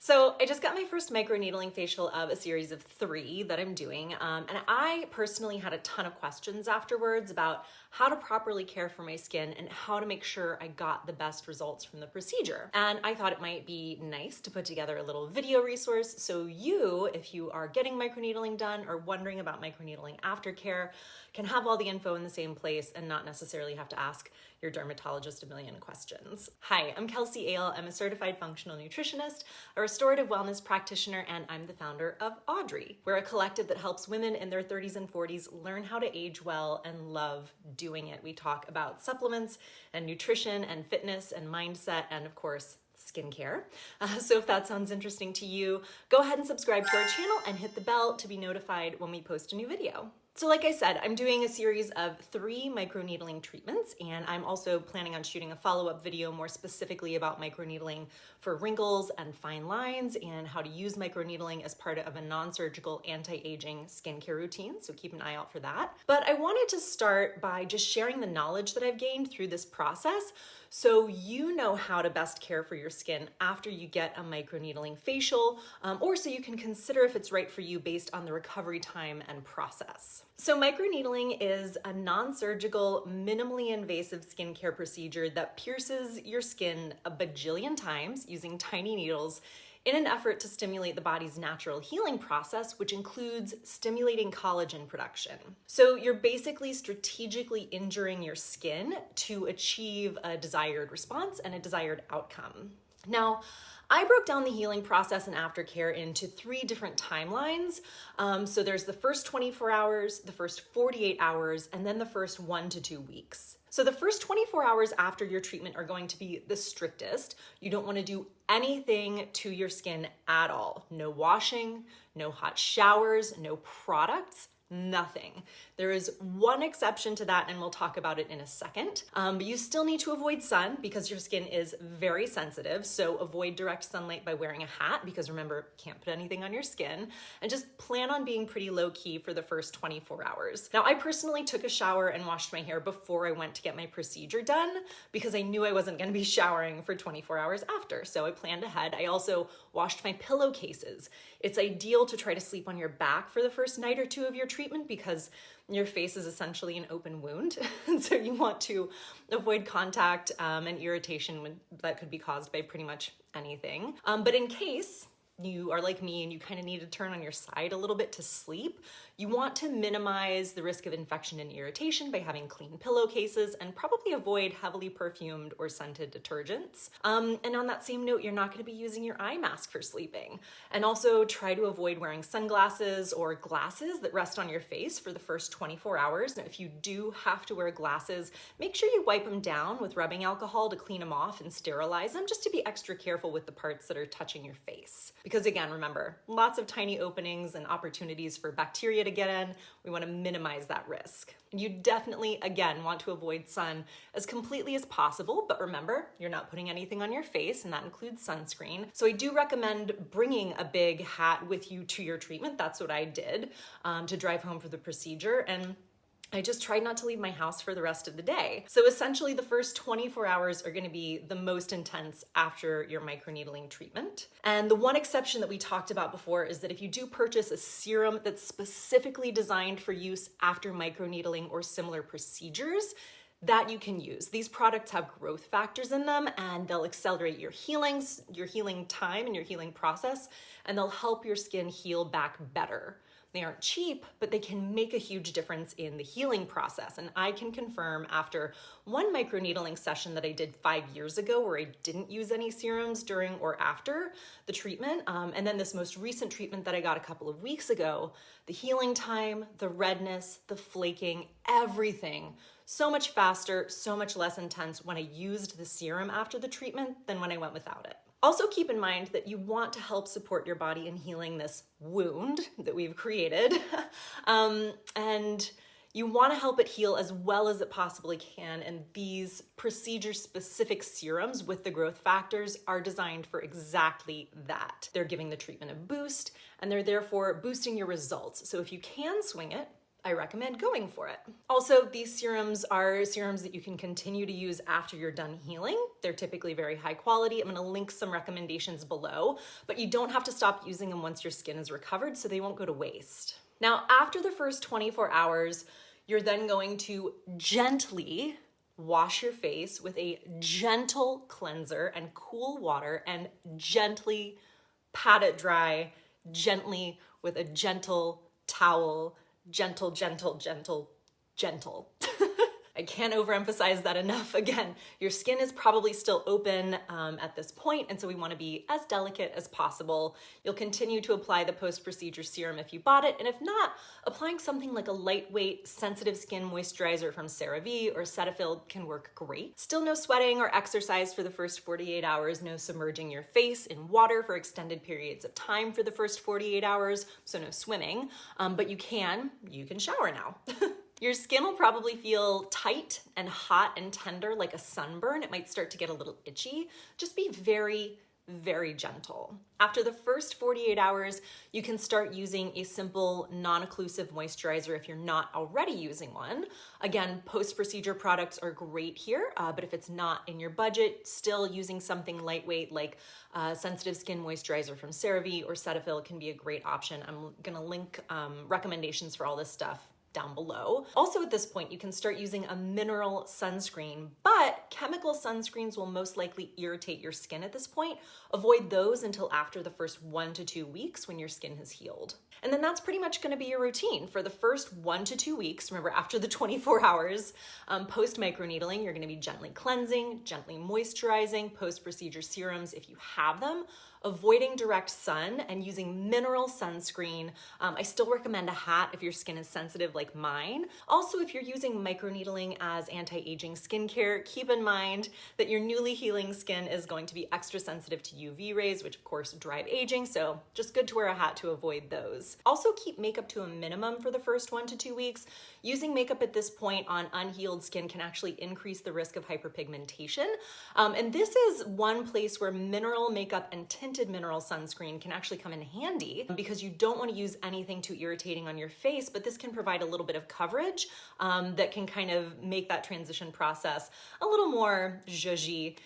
So I just got my first microneedling facial of a series of 3 that I'm doing, and I personally had a ton of questions afterwards about how to properly care for my skin and how to make sure I got the best results from the procedure. And I thought it might be nice to put together a little video resource so you, if you are getting microneedling done or wondering about microneedling aftercare, can have all the info in the same place and not necessarily have to ask your dermatologist a million questions. Hi, I'm Kelsey Ale. I'm a certified functional nutritionist, a restorative wellness practitioner, and I'm the founder of Audrey. We're a collective that helps women in their 30s and 40s learn how to age well and love doing it. We talk about supplements and nutrition and fitness and mindset and, of course, skincare. So if that sounds interesting to you, go ahead and subscribe to our channel and hit the bell to be notified when we post a new video. So like I said, I'm doing a series of 3 microneedling treatments, and I'm also planning on shooting a follow-up video more specifically about microneedling for wrinkles and fine lines and how to use microneedling as part of a non-surgical anti-aging skincare routine, so keep an eye out for that. But I wanted to start by just sharing the knowledge that I've gained through this process so you know how to best care for your skin after you get a microneedling facial, or so you can consider if it's right for you based on the recovery time and process. So microneedling is a non-surgical, minimally invasive skincare procedure that pierces your skin a bajillion times using tiny needles in an effort to stimulate the body's natural healing process, which includes stimulating collagen production. So you're basically strategically injuring your skin to achieve a desired response and a desired outcome. Now, I broke down the healing process and aftercare into 3 different timelines. So there's the first 24 hours, the first 48 hours, and then the first 1 to 2 weeks. So the first 24 hours after your treatment are going to be the strictest. You don't want to do anything to your skin at all. No washing, no hot showers, no products, nothing. There is one exception to that, and we'll talk about it in a second. But you still need to avoid sun because your skin is very sensitive. So avoid direct sunlight by wearing a hat because remember, can't put anything on your skin. And just plan on being pretty low key for the first 24 hours. Now, I personally took a shower and washed my hair before I went to get my procedure done because I knew I wasn't going to be showering for 24 hours after. So I planned ahead. I also washed my pillowcases. It's ideal to try to sleep on your back for the first night or 2 of your treatment because your face is essentially an open wound. And so you want to avoid contact and irritation that could be caused by pretty much anything. But in case you are like me and you kind of need to turn on your side a little bit to sleep, you want to minimize the risk of infection and irritation by having clean pillowcases and probably avoid heavily perfumed or scented detergents. And on that same note, you're not going to be using your eye mask for sleeping. And also try to avoid wearing sunglasses or glasses that rest on your face for the first 24 hours. Now, if you do have to wear glasses, make sure you wipe them down with rubbing alcohol to clean them off and sterilize them just to be extra careful with the parts that are touching your face. Because again, remember, lots of tiny openings and opportunities for bacteria to get in. We want to minimize that risk. And you definitely, again, want to avoid sun as completely as possible, but remember, you're not putting anything on your face, and that includes sunscreen. So I do recommend bringing a big hat with you to your treatment. That's what I did to drive home for the procedure. And I just tried not to leave my house for the rest of the day. So essentially the first 24 hours are gonna be the most intense after your microneedling treatment. And the one exception that we talked about before is that if you do purchase a serum that's specifically designed for use after microneedling or similar procedures, that you can use. These products have growth factors in them and they'll accelerate your healing time and your healing process, and they'll help your skin heal back better. They aren't cheap, but they can make a huge difference in the healing process. And I can confirm after one microneedling session that I did 5 years ago where I didn't use any serums during or after the treatment, and then this most recent treatment that I got a couple of weeks ago, the healing time, the redness, the flaking, everything, so much faster, so much less intense when I used the serum after the treatment than when I went without it. Also keep in mind that you want to help support your body in healing this wound that we've created. And you want to help it heal as well as it possibly can. And these procedure-specific serums with the growth factors are designed for exactly that. They're giving the treatment a boost, and they're therefore boosting your results. So if you can swing it, I recommend going for it. Also, these serums are serums that you can continue to use after you're done healing. They're typically very high quality. I'm gonna link some recommendations below, but you don't have to stop using them once your skin is recovered, so they won't go to waste. Now, after the first 24 hours, you're then going to gently wash your face with a gentle cleanser and cool water and gently pat it dry, gently with a gentle towel, gentle. I can't overemphasize that enough. Again, your skin is probably still open at this point, and so we want to be as delicate as possible. You'll continue to apply the post-procedure serum if you bought it, and if not, applying something like a lightweight, sensitive skin moisturizer from CeraVe or Cetaphil can work great. Still no sweating or exercise for the first 48 hours, no submerging your face in water for extended periods of time for the first 48 hours, so no swimming, but you can shower now. Your skin will probably feel tight and hot and tender like a sunburn. It might start to get a little itchy. Just be very, very gentle. After the first 48 hours, you can start using a simple non-occlusive moisturizer if you're not already using one. Again, post-procedure products are great here, but if it's not in your budget, still using something lightweight like sensitive skin moisturizer from CeraVe or Cetaphil can be a great option. I'm gonna link recommendations for all this stuff down below. Also at this point, you can start using a mineral sunscreen, but chemical sunscreens will most likely irritate your skin at this point. Avoid those until after the first 1 to 2 weeks when your skin has healed. And then that's pretty much gonna be your routine. For the first 1 to 2 weeks, remember after the 24 hours, post microneedling, you're gonna be gently cleansing, gently moisturizing, post-procedure serums if you have them, avoiding direct sun and using mineral sunscreen. I still recommend a hat if your skin is sensitive like mine. Also, if you're using microneedling as anti-aging skincare, keep in mind that your newly healing skin is going to be extra sensitive to UV rays, which of course drive aging, so just good to wear a hat to avoid those. Also, keep makeup to a minimum for the first 1 to 2 weeks. Using makeup at this point on unhealed skin can actually increase the risk of hyperpigmentation. And this is one place where mineral makeup and tinted mineral sunscreen can actually come in handy because you don't want to use anything too irritating on your face, but this can provide a little bit of coverage that can kind of make that transition process a little more zhuzhy.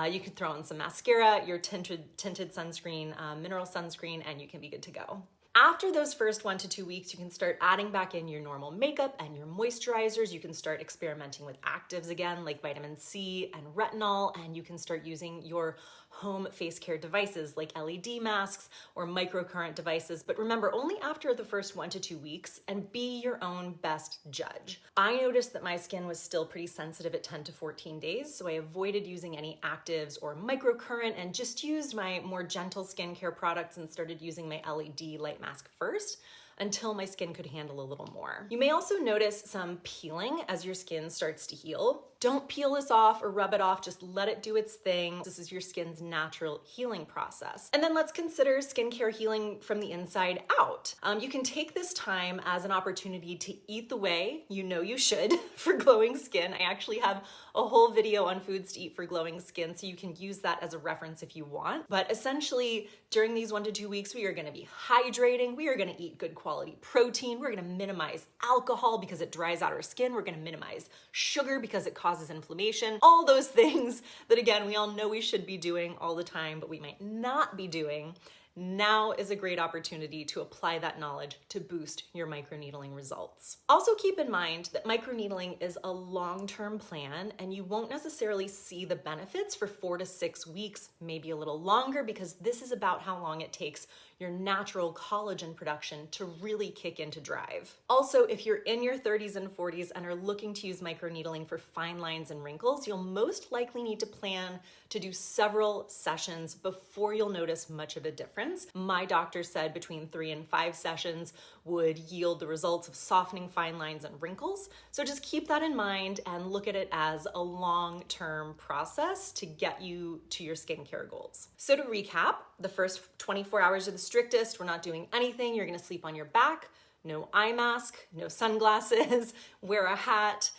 You could throw in some mascara, your tinted sunscreen, mineral sunscreen, and you can be good to go. After those first 1 to 2 weeks, you can start adding back in your normal makeup and your moisturizers. You can start experimenting with actives again, like vitamin C and retinol, and you can start using your home face care devices like LED masks or microcurrent devices. But remember, only after the first 1 to 2 weeks, and be your own best judge. I noticed that my skin was still pretty sensitive at 10 to 14 days, so I avoided using any actives or microcurrent and just used my more gentle skincare products and started using my LED light mask first until my skin could handle a little more. You may also notice some peeling as your skin starts to heal. Don't peel this off or rub it off, just let it do its thing. This is your skin's natural healing process. And then let's consider skincare healing from the inside out. You can take this time as an opportunity to eat the way you know you should for glowing skin. I actually have a whole video on foods to eat for glowing skin, so you can use that as a reference if you want. But essentially, during these 1 to 2 weeks, we are gonna be hydrating, we are gonna eat good quality protein, we're gonna minimize alcohol because it dries out our skin, we're gonna minimize sugar because it causes inflammation, all those things that, again, we all know we should be doing all the time, but we might not be doing. Now is a great opportunity to apply that knowledge to boost your microneedling results. Also keep in mind that microneedling is a long-term plan and you won't necessarily see the benefits for 4 to 6 weeks, maybe a little longer, because this is about how long it takes your natural collagen production to really kick into drive. Also, if you're in your 30s and 40s and are looking to use microneedling for fine lines and wrinkles, you'll most likely need to plan to do several sessions before you'll notice much of a difference. My doctor said between 3 and 5 sessions would yield the results of softening fine lines and wrinkles. So just keep that in mind and look at it as a long-term process to get you to your skincare goals. So to recap, the first 24 hours are the strictest. We're not doing anything. You're gonna sleep on your back, no eye mask, no sunglasses, wear a hat,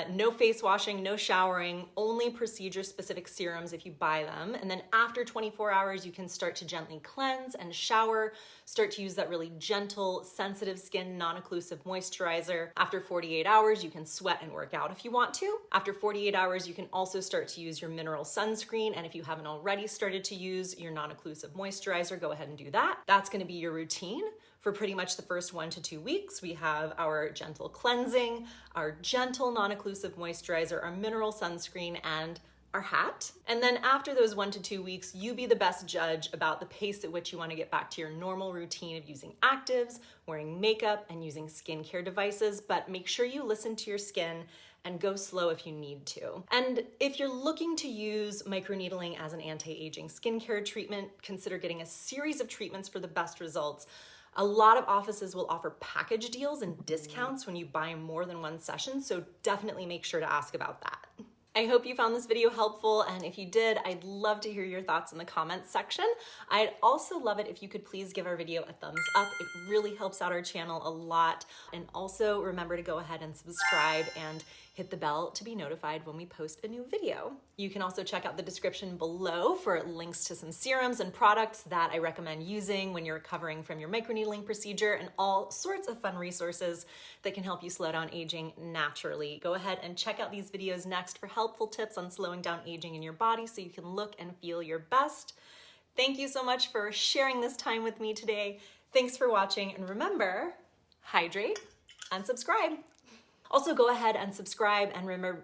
no face washing, no showering, only procedure-specific serums if you buy them. And then after 24 hours, you can start to gently cleanse and shower, start to use that really gentle, sensitive skin, non-occlusive moisturizer. After 48 hours, you can sweat and work out if you want to. After 48 hours, you can also start to use your mineral sunscreen. And if you haven't already started to use your non-occlusive moisturizer, go ahead and do that. That's gonna be your routine. For pretty much the first 1 to 2 weeks, we have our gentle cleansing, our gentle non-occlusive moisturizer, our mineral sunscreen, and our hat. And then after those 1 to 2 weeks, you be the best judge about the pace at which you want to get back to your normal routine of using actives, wearing makeup, and using skincare devices. But make sure you listen to your skin and go slow if you need to. And if you're looking to use microneedling as an anti-aging skincare treatment, consider getting a series of treatments for the best results. A lot of offices will offer package deals and discounts when you buy more than one session, so definitely make sure to ask about that. I hope you found this video helpful, and if you did, I'd love to hear your thoughts in the comments section. I'd also love it if you could please give our video a thumbs up. It really helps out our channel a lot. And also remember to go ahead and subscribe and hit the bell to be notified when we post a new video. You can also check out the description below for links to some serums and products that I recommend using when you're recovering from your microneedling procedure, and all sorts of fun resources that can help you slow down aging naturally. Go ahead and check out these videos next for helpful tips on slowing down aging in your body so you can look and feel your best. Thank you so much for sharing this time with me today. Thanks for watching, and remember, hydrate and subscribe. Also, go ahead and subscribe and remember